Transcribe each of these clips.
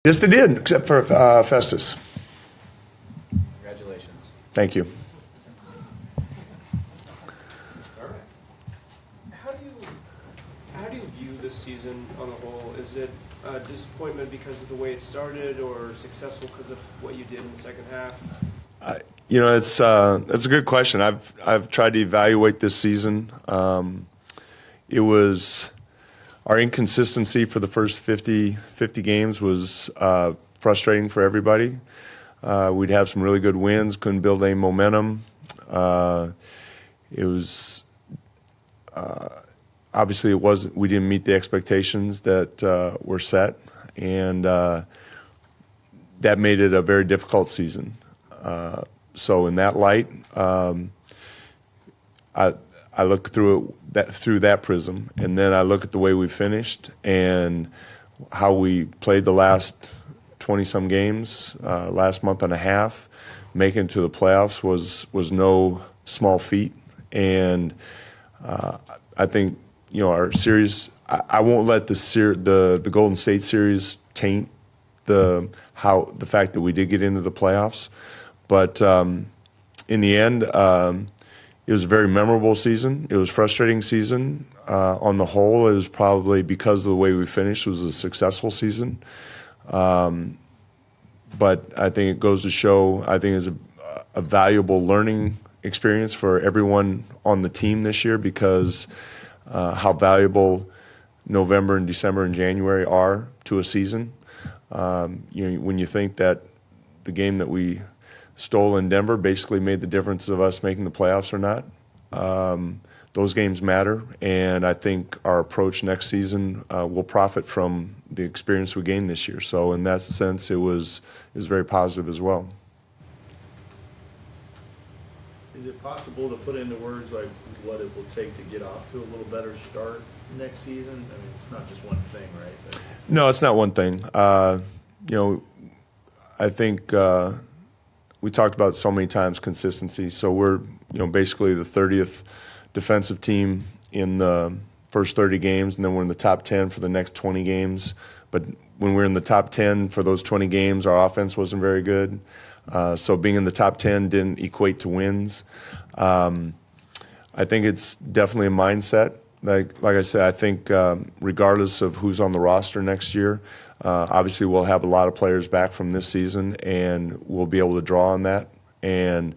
Yes, they did, except for Festus. Congratulations. Thank you. All right. How do you view this season on the whole? Is it a disappointment because of the way it started, or successful because of what you did in the second half? It's a good question. I've tried to evaluate this season. It was our inconsistency for the first 50 games was frustrating for everybody. We'd have some really good wins, couldn't build any momentum. It was obviously we didn't meet the expectations that were set, and that made it a very difficult season. So in that light, I look through that prism, and then I look at the way we finished and how we played the last 20-some games, last month and a half. Making it to the playoffs was no small feat, and I think our series. I won't let the Golden State series taint the fact that we did get into the playoffs. But in the end, it was a very memorable season. It was a frustrating season. On the whole, it was probably because of the way we finished, it was a successful season. But I think it goes to show, I think it's a valuable learning experience for everyone on the team this year, because how valuable November and December and January are to a season. When you think that the game that we stole in Denver basically made the difference of us making the playoffs or not. Those games matter, and I think our approach next season will profit from the experience we gained this year. So in that sense, it was very positive as well. Is it possible to put into words like what it will take to get off to a little better start next season? I mean, it's not just one thing, right? But no, it's not one thing. I think we talked about it so many times, consistency. So we're basically the 30th defensive team in the first 30 games, and then we're in the top 10 for the next 20 games. But when we're in the top 10 for those 20 games, our offense wasn't very good. So being in the top 10 didn't equate to wins. I think it's definitely a mindset. Like I said, I think regardless of who's on the roster next year, obviously we'll have a lot of players back from this season, and we'll be able to draw on that. And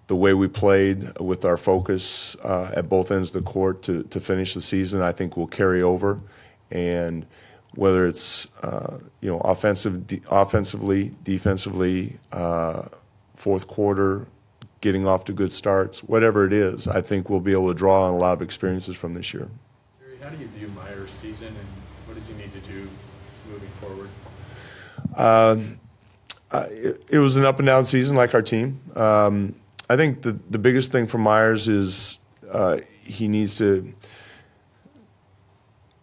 the way we played with our focus at both ends of the court to finish the season, I think will carry over. And whether it's offensively, defensively, fourth quarter, getting off to good starts, whatever it is, I think we'll be able to draw on a lot of experiences from this year. Terry, how do you view Meyers' season, and what does he need to do moving forward? It was an up and down season like our team. I think the biggest thing for Meyers is he needs to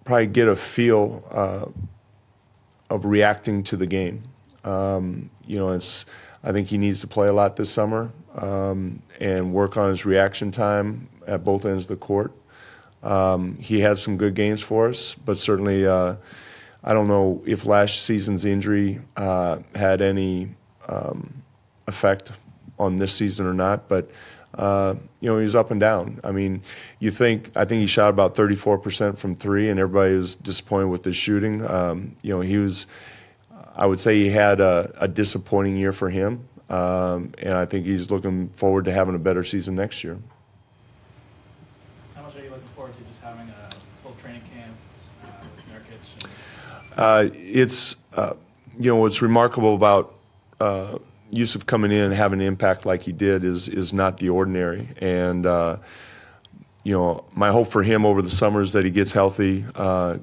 probably get a feel of reacting to the game. I think he needs to play a lot this summer and work on his reaction time at both ends of the court. He had some good games for us, but certainly I don't know if last season's injury had any effect on this season or not, but he was up and down. I mean, I think he shot about 34% from three, and everybody was disappointed with his shooting. I would say he had a disappointing year for him, and I think he's looking forward to having a better season next year. How much are you looking forward to just having a full training camp with Nurkic? What's remarkable about Yusuf coming in and having an impact like he did is not the ordinary. And my hope for him over the summer is that he gets healthy,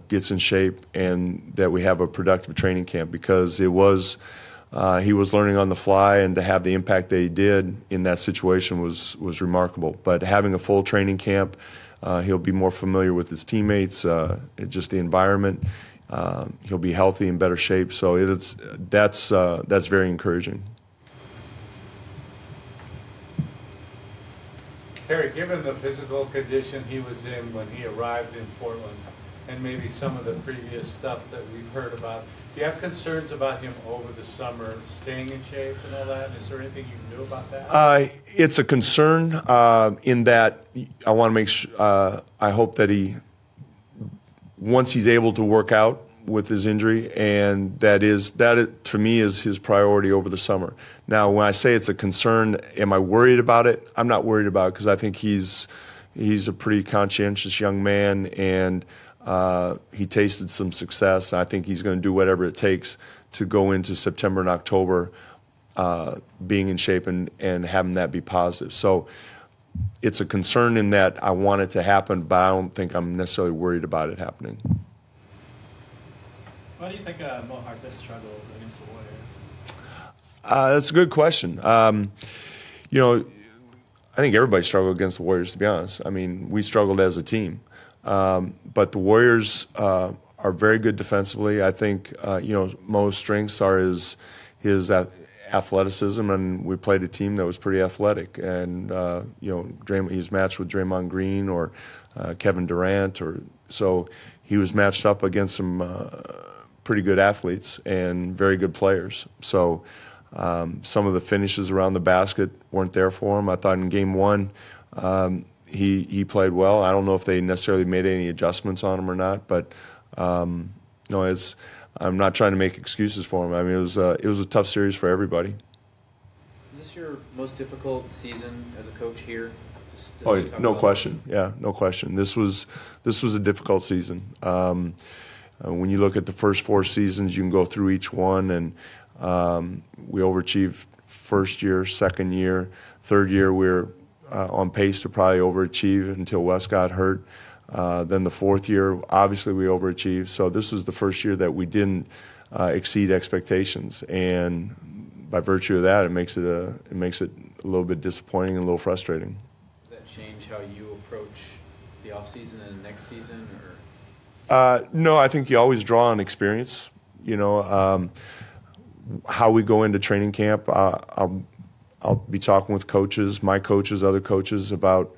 gets in shape, and that we have a productive training camp, because he was learning on the fly, and to have the impact that he did in that situation was remarkable. But having a full training camp, he'll be more familiar with his teammates, just the environment. He'll be healthy, in better shape. So that's very encouraging. Terry, given the physical condition he was in when he arrived in Portland, and maybe some of the previous stuff that we've heard about, do you have concerns about him over the summer staying in shape and all that? Is there anything you knew about that? It's a concern in that I want to make sure, I hope that once he's able to work out with his injury, and to me is his priority over the summer. Now, when I say it's a concern, am I worried about it? I'm not worried about it because I think he's a pretty conscientious young man, and he tasted some success. I think he's going to do whatever it takes to go into September and October being in shape and having that be positive. So it's a concern in that I want it to happen, but I don't think I'm necessarily worried about it happening. Why do you think Mo Harkless struggled against the Warriors? That's a good question. I think everybody struggled against the Warriors, to be honest. I mean, we struggled as a team. But the Warriors are very good defensively. I think, Mo's strengths are his athleticism, and we played a team that was pretty athletic. And, he's matched with Draymond Green or Kevin Durant. So he was matched up against some pretty good athletes and very good players. So some of the finishes around the basket weren't there for him. I thought in game one he played well. I don't know if they necessarily made any adjustments on him or not, but I'm not trying to make excuses for him. I mean, it was a tough series for everybody. Is this your most difficult season as a coach here? No question. Yeah, no question. This was a difficult season. When you look at the first 4 seasons, you can go through each one, and we overachieved first year, second year, third year we were on pace to probably overachieve until Wes got hurt. Then the fourth year, obviously we overachieved. So this was the first year that we didn't exceed expectations, and by virtue of that, it makes it a little bit disappointing and a little frustrating. Does that change how you approach the offseason and the next season, or? No, I think you always draw on experience. How we go into training camp, I'll be talking with coaches, my coaches, other coaches about,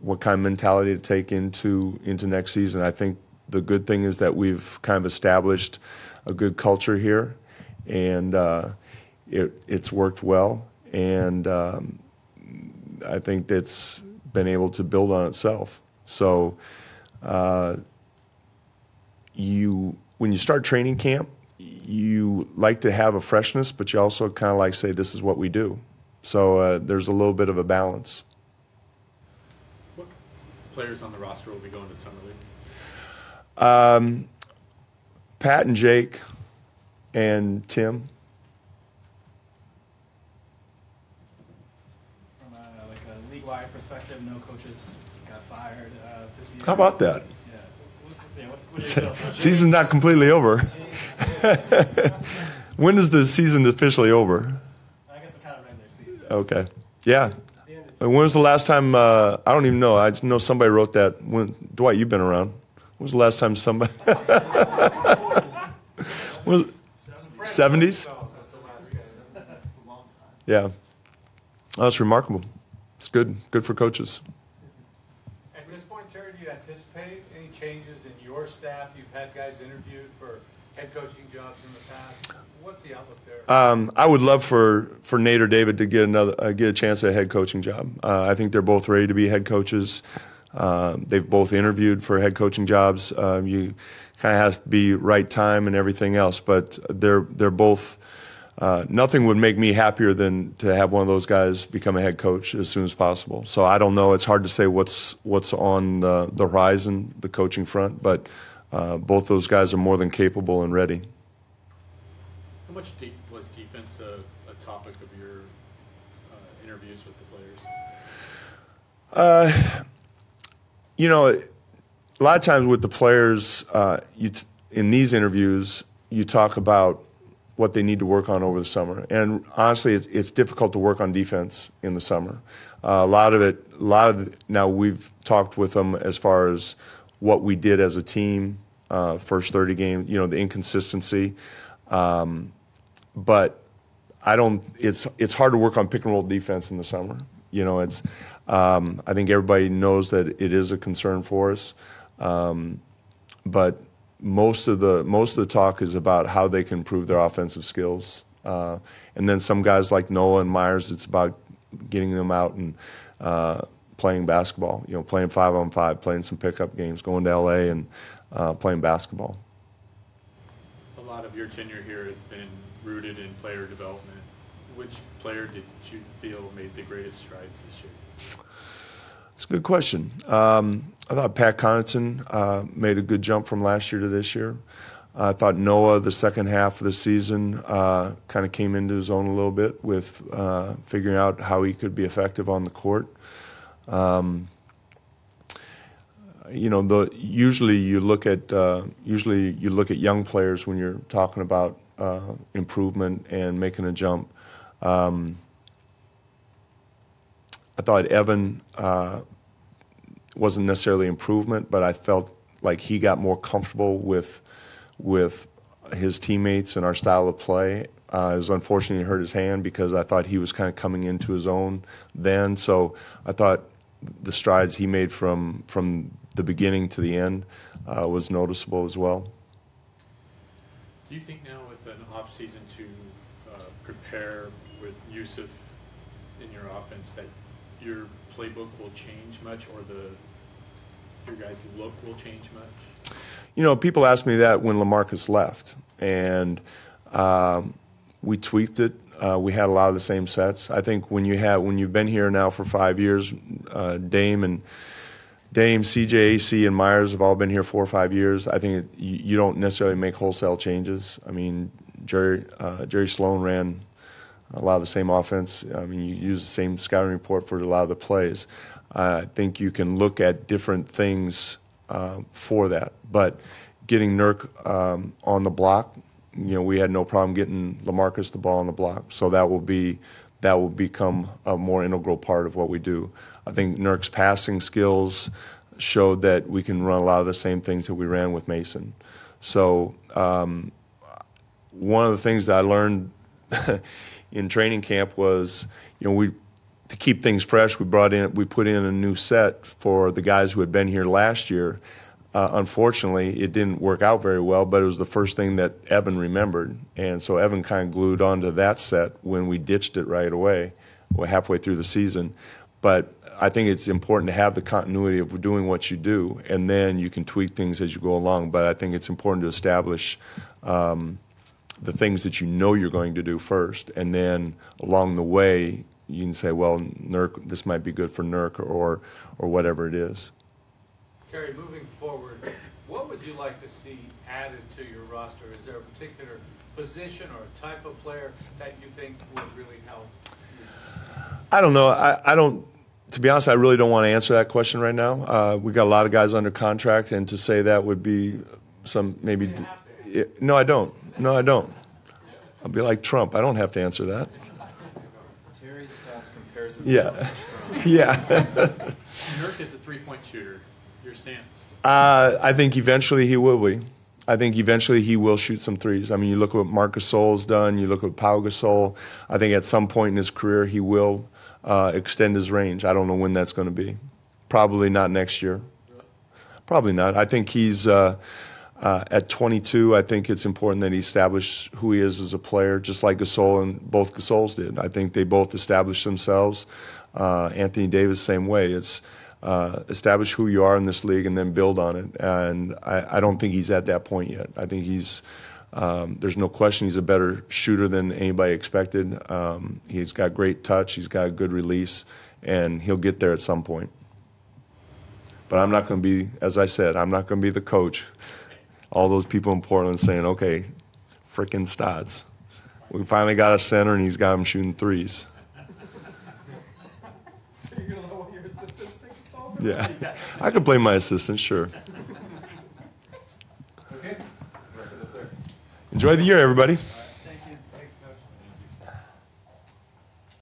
what kind of mentality to take into next season. I think the good thing is that we've kind of established a good culture here, and it's worked well, and I think that's been able to build on itself. So when you start training camp, you like to have a freshness, but you also kind of like say, this is what we do. So there's a little bit of a balance. What players on the roster will be going to Summer League? Pat and Jake and Tim. From a league-wide perspective, no coaches got fired this year. How about that? Yeah, what do you feel? Season's not completely over. When is the season officially over? I guess it's kind of regular season. Okay. Yeah. When was the last time, I don't even know. I know somebody wrote that. Dwight, you've been around. When was the last time somebody? Was it 70s? Yeah. Oh, that's remarkable. It's good. Good for coaches. At this point, Terry, do you anticipate any changes in your staff? You've had guys interviewed for head coaching jobs in the past. What's the outlook there? I would love for Nader David to get a chance at a head coaching job. I think they're both ready to be head coaches. They've both interviewed for head coaching jobs. You kind of have to be right time and everything else, but they're both. Nothing would make me happier than to have one of those guys become a head coach as soon as possible. So I don't know. It's hard to say what's on the horizon, the coaching front, but both those guys are more than capable and ready. How much was defense a topic of your interviews with the players? A lot of times with the players, in these interviews, you talk about what they need to work on over the summer. And honestly, it's difficult to work on defense in the summer. A lot of it, now we've talked with them as far as what we did as a team, first 30 games, the inconsistency. But it's hard to work on pick and roll defense in the summer. I think everybody knows that it is a concern for us. But most of the talk is about how they can improve their offensive skills. And then some guys like Noah and Meyers, it's about getting them out and playing basketball, playing 5-on-5, playing some pickup games, going to LA and playing basketball. A lot of your tenure here has been rooted in player development. Which player did you feel made the greatest strides this year? That's a good question. I thought Pat Connaughton made a good jump from last year to this year. I thought Noah, the second half of the season, kind of came into his own a little bit with figuring out how he could be effective on the court. Usually you look at young players when you're talking about improvement and making a jump. I thought Evan wasn't necessarily improvement, but I felt like he got more comfortable with his teammates and our style of play. It was unfortunate he hurt his hand because I thought he was kind of coming into his own then. So I thought the strides he made from the beginning to the end was noticeable as well. Do you think now with an off season to prepare with Yusuf in your offense that your playbook will change much, or your guys' look will change much? People asked me that when LaMarcus left, and we tweaked it. We had a lot of the same sets. I think when you've been here now for 5 years, Dame, CJ, AC, and Meyers have all been here 4 or 5 years. I think you don't necessarily make wholesale changes. I mean, Jerry Sloan ran a lot of the same offense. I mean, you use the same scouting report for a lot of the plays. I think you can look at different things for that. But getting Nurk on the block, we had no problem getting LaMarcus the ball on the block. So that will become a more integral part of what we do. I think Nurk's passing skills showed that we can run a lot of the same things that we ran with Mason. So one of the things that I learned in training camp was, to keep things fresh, we put in a new set for the guys who had been here last year. Unfortunately, it didn't work out very well, but it was the first thing that Evan remembered. And so Evan kind of glued onto that set when we ditched it right away, halfway through the season. But I think it's important to have the continuity of doing what you do, and then you can tweak things as you go along. But I think it's important to establish the things that you're going to do first, and then along the way you can say, well, Nurk, this might be good for Nurk, or whatever it is. Terry, moving forward, what would you like to see added to your roster? Is there a particular position or type of player that you think would really help? I don't know. I don't. To be honest, I really don't want to answer that question right now. We got a lot of guys under contract, and to say that would be some maybe. No, I don't. No, I don't. I'll be like Trump. I don't have to answer that. Terry Stotts compares himself to Trump. Yeah. Nurk is a three-point shooter. Your stance? I think eventually he will be. I think eventually he will shoot some threes. I mean, you look at what Marc Gasol's done. You look at Pau Gasol. I think at some point in his career he will extend his range. I don't know when that's going to be. Probably not next year. Probably not. I think he's at 22. I think it's important that he establish who he is as a player, just like Gasol and both Gasols did. I think they both established themselves. Anthony Davis, same way. It's establish who you are in this league and then build on it. And I don't think he's at that point yet. I think there's no question he's a better shooter than anybody expected. He's got great touch. He's got a good release, and he'll get there at some point. But I'm not going to be, as I said, I'm not going to be the coach. All those people in Portland saying, okay, frickin' Stotts. We finally got a center, and he's got him shooting threes. So you're going to let one of your assistants take the ball? Yeah, I could play my assistant, sure. Okay. Enjoy the year, everybody.